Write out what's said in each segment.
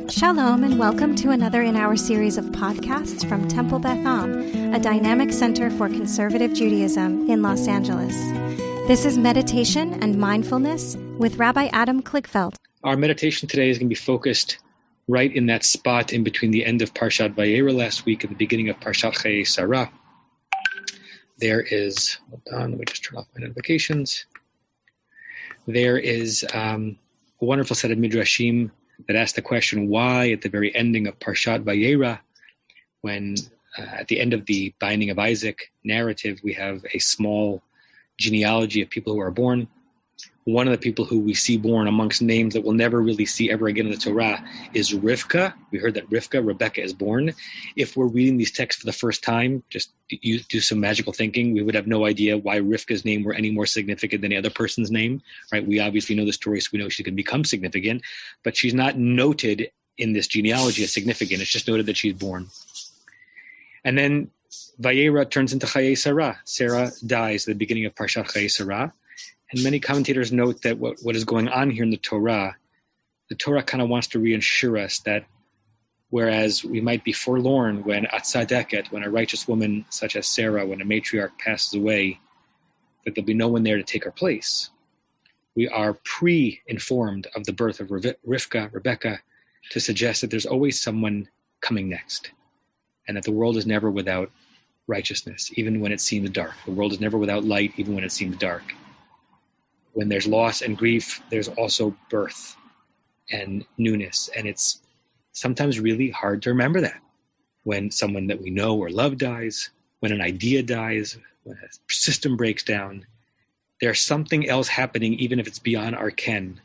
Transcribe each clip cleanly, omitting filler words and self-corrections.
Shalom and welcome to another in our series of podcasts from Temple Beth Am, a dynamic center for conservative Judaism in Los Angeles. This is Meditation and Mindfulness with Rabbi Adam Kligfeld. Our meditation today is going to be focused right in that spot in between the end of Parshat Vayera last week and the beginning of Parshat Chayei Sarah. There is, hold on, let me just turn off my notifications. There is a wonderful set of midrashim that ask the question why at the very ending of Parshat Vayera, when at the end of the binding of Isaac narrative, we have a small genealogy of people who are born. One of the people who we see born amongst names that we'll never really see ever again in the Torah is Rivka. We heard that Rebecca is born. If we're reading these texts for the first time, just do some magical thinking, we would have no idea why Rivka's name were any more significant than the other person's name, right? We obviously know the story, so we know she's going to become significant, but she's not noted in this genealogy as significant. It's just noted that she's born. And then Vayera turns into Chayei Sarah. Sarah dies at the beginning of Parshat Chayei Sarah. And many commentators note that what is going on here in the Torah kind of wants to reassure us that whereas we might be forlorn when Atzadeket, when a righteous woman such as Sarah, when a matriarch passes away, that there'll be no one there to take her place. We are pre-informed of the birth of Rebecca, to suggest that there's always someone coming next, and that the world is never without righteousness, even when it seems dark. The world is never without light, even when it seems dark. When there's loss and grief, there's also birth and newness. And it's sometimes really hard to remember that. When someone that we know or love dies, when an idea dies, when a system breaks down, there's something else happening, even if it's beyond our ken,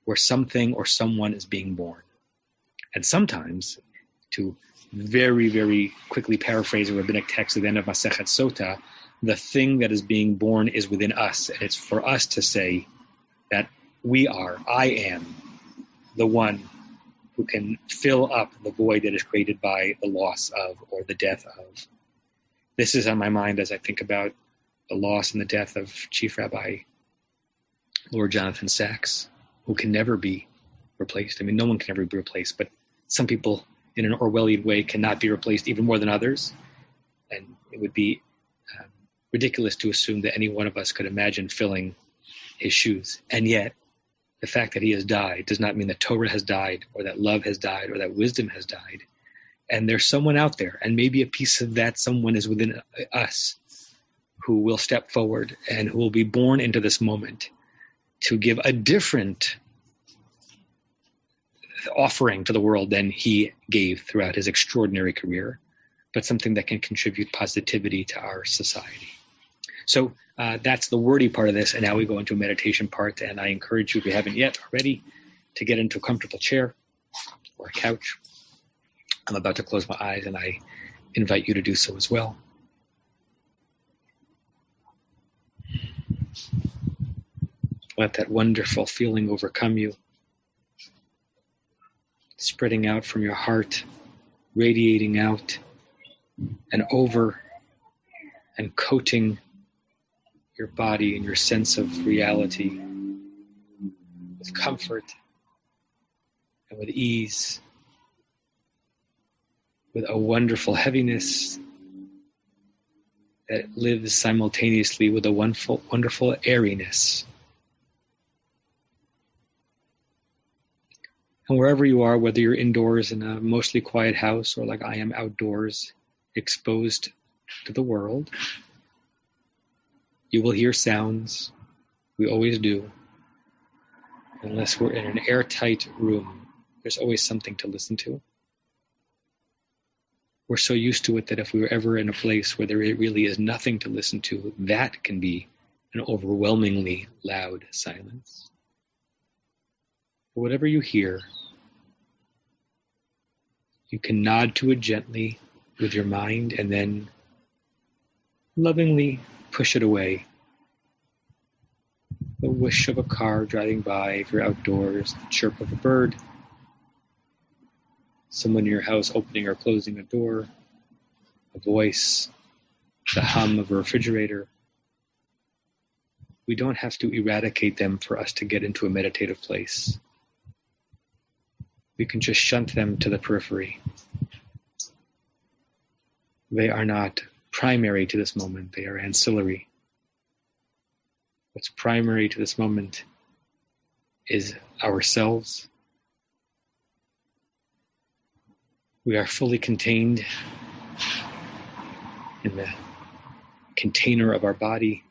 where something or someone is being born. And sometimes, to very, very quickly paraphrase a rabbinic text at the end of Masechet Sota, the thing that is being born is within us, and it's for us to say that I am the one who can fill up the void that is created by the loss of or the death of. This is on my mind as I think about the loss and the death of Chief Rabbi Lord Jonathan Sacks, who can never be replaced. I mean, no one can ever be replaced, but some people in an Orwellian way cannot be replaced even more than others, and it would be ridiculous to assume that any one of us could imagine filling his shoes. And yet, the fact that he has died does not mean that Torah has died, or that love has died, or that wisdom has died. And there's someone out there, and maybe a piece of that someone is within us, who will step forward and who will be born into this moment to give a different offering to the world than he gave throughout his extraordinary career, but something that can contribute positivity to our society. So that's the wordy part of this, and now we go into a meditation part, and I encourage you, if you haven't yet already, to get into a comfortable chair or a couch. I'm about to close my eyes, and I invite you to do so as well. Let that wonderful feeling overcome you, spreading out from your heart, radiating out and over and coating your body and your sense of reality with comfort and with ease, with a wonderful heaviness that lives simultaneously with a wonderful airiness. And wherever you are, whether you're indoors in a mostly quiet house or like I am outdoors, exposed to the world, you will hear sounds. We always do. Unless we're in an airtight room, there's always something to listen to. We're so used to it that if we were ever in a place where there really is nothing to listen to, that can be an overwhelmingly loud silence. But whatever you hear, you can nod to it gently with your mind and then lovingly push it away. The whoosh of a car driving by if you're outdoors, the chirp of a bird, someone in your house opening or closing a door, a voice, the hum of a refrigerator. We don't have to eradicate them for us to get into a meditative place. we can just shunt them to the periphery. They are not primary to this moment, they are ancillary. What's primary to this moment is ourselves. We are fully contained in the container of our body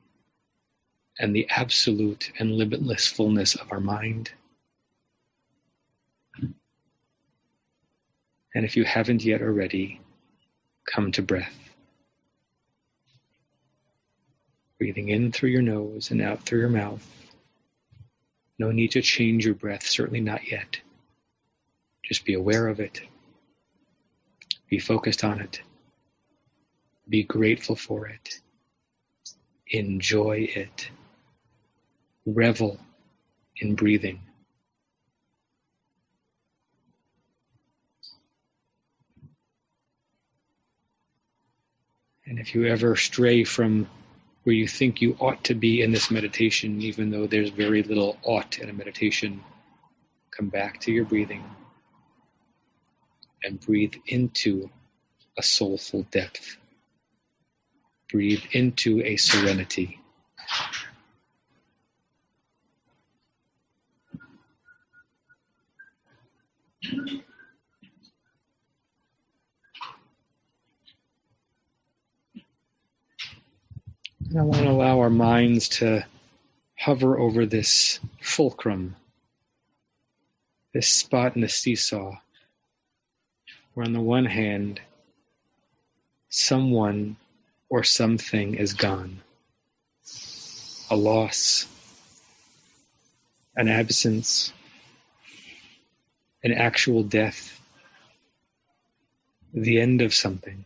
and the absolute and limitless fullness of our mind. And if you haven't yet already, come to breath. Breathing in through your nose and out through your mouth. No need to change your breath, certainly not yet. Just be aware of it. Be focused on it. Be grateful for it. Enjoy it. Revel in breathing. And if you ever stray from where you think you ought to be in this meditation, even though there's very little ought in a meditation, come back to your breathing and breathe into a soulful depth. Breathe into a serenity. And I want to allow our minds to hover over this fulcrum, this spot in the seesaw, where on the one hand, someone or something is gone. A loss, an absence, an actual death, the end of something.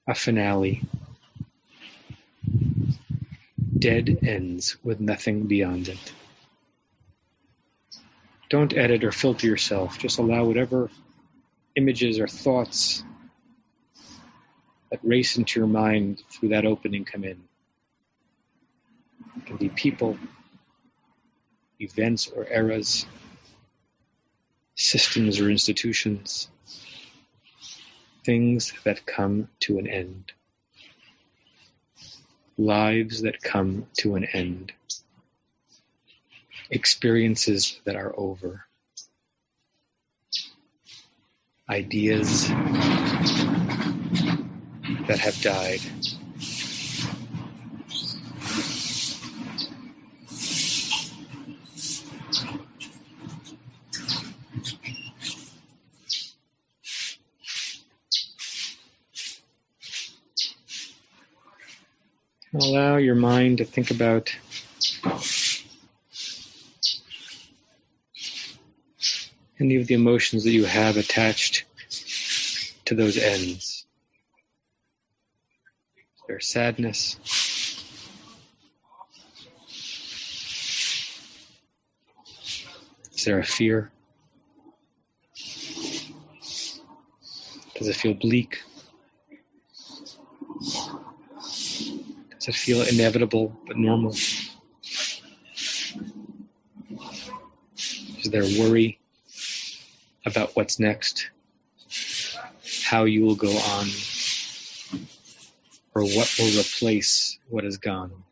A finale. Dead ends with nothing beyond it. Don't edit or filter yourself. Just allow whatever images or thoughts that race into your mind through that opening come in. It can be people, events or eras, systems or institutions, things that come to an end, lives that come to an end, experiences that are over, ideas that have died. Allow your mind to think about any of the emotions that you have attached to those ends. Is there sadness? Is there a fear? Does it feel bleak? Does it feel inevitable but normal? Is there worry about what's next? How you will go on? Or what will replace what is gone?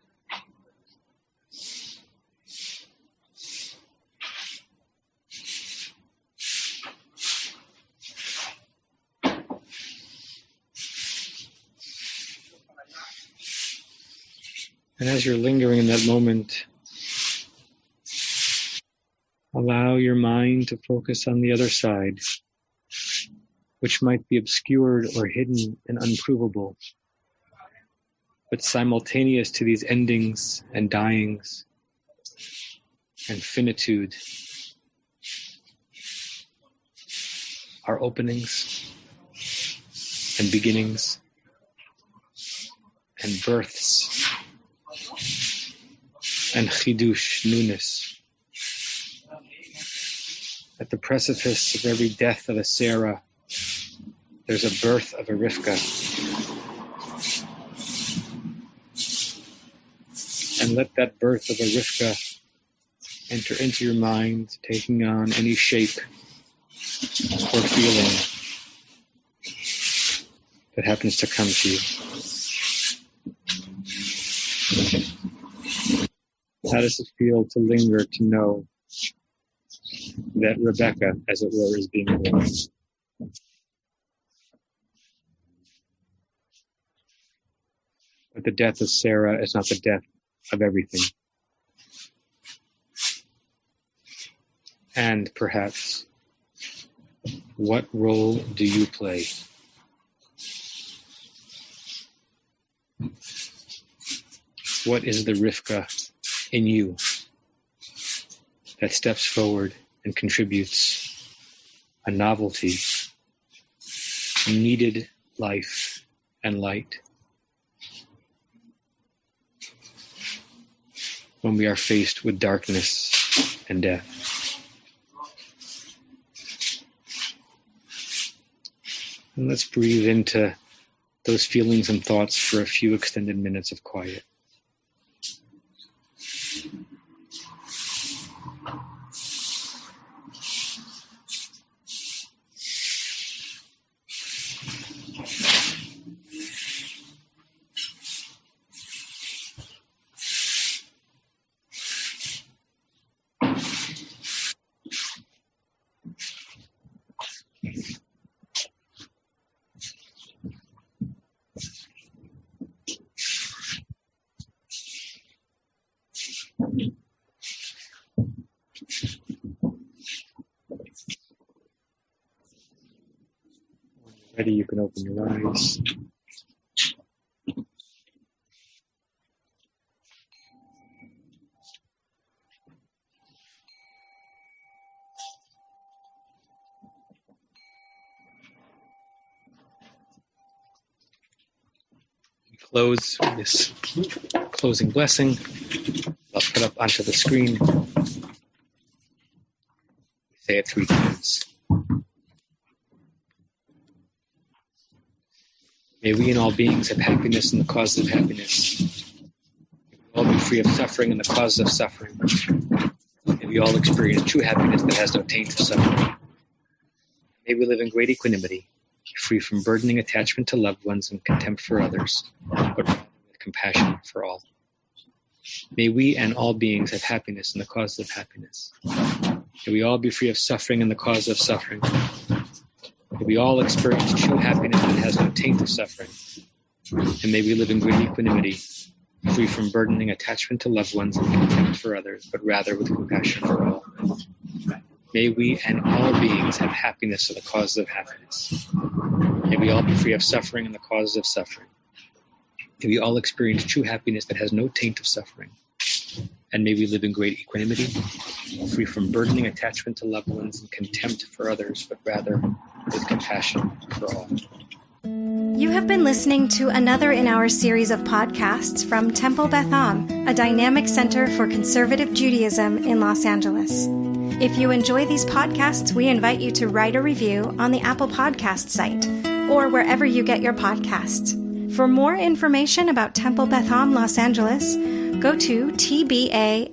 And as you're lingering in that moment, allow your mind to focus on the other side, which might be obscured or hidden and unprovable, but simultaneous to these endings and dyings and finitude are openings and beginnings and births and chidush, newness. At the precipice of every death of a Sarah, there's a birth of a Rivka. And let that birth of a Rivka enter into your mind, taking on any shape or feeling that happens to come to you. How does it feel to linger, to know that Rebecca, as it were, is being born? But the death of Sarah is not the death of everything. And perhaps, what role do you play? What is the Rivka in you that steps forward and contributes a novelty, needed life and light when we are faced with darkness and death? And let's breathe into those feelings and thoughts for a few extended minutes of quiet. Ready, you can open your eyes. We close with this closing blessing. I'll put up onto the screen. Say it 3 times. May we and all beings have happiness and the causes of happiness. May we all be free of suffering and the causes of suffering. May we all experience true happiness that has no taint of suffering. May we live in great equanimity, free from burdening attachment to loved ones and contempt for others, but with compassion for all. May we and all beings have happiness and the causes of happiness. May we all be free of suffering and the causes of suffering. May we all experience true happiness that has no taint of suffering. And may we live in great equanimity, free from burdening attachment to loved ones and contempt for others, but rather with compassion for all. May we and all beings have happiness and the causes of happiness. May we all be free of suffering and the causes of suffering. May we all experience true happiness that has no taint of suffering. And may we live in great equanimity, free from burdening attachment to loved ones and contempt for others, but rather with compassion for all. You have been listening to another in our series of podcasts from Temple Beth Am, a dynamic center for conservative Judaism in Los Angeles. If you enjoy these podcasts, we invite you to write a review on the Apple Podcast site or wherever you get your podcasts. For more information about Temple Beth Am Los Angeles, go to tbala.org.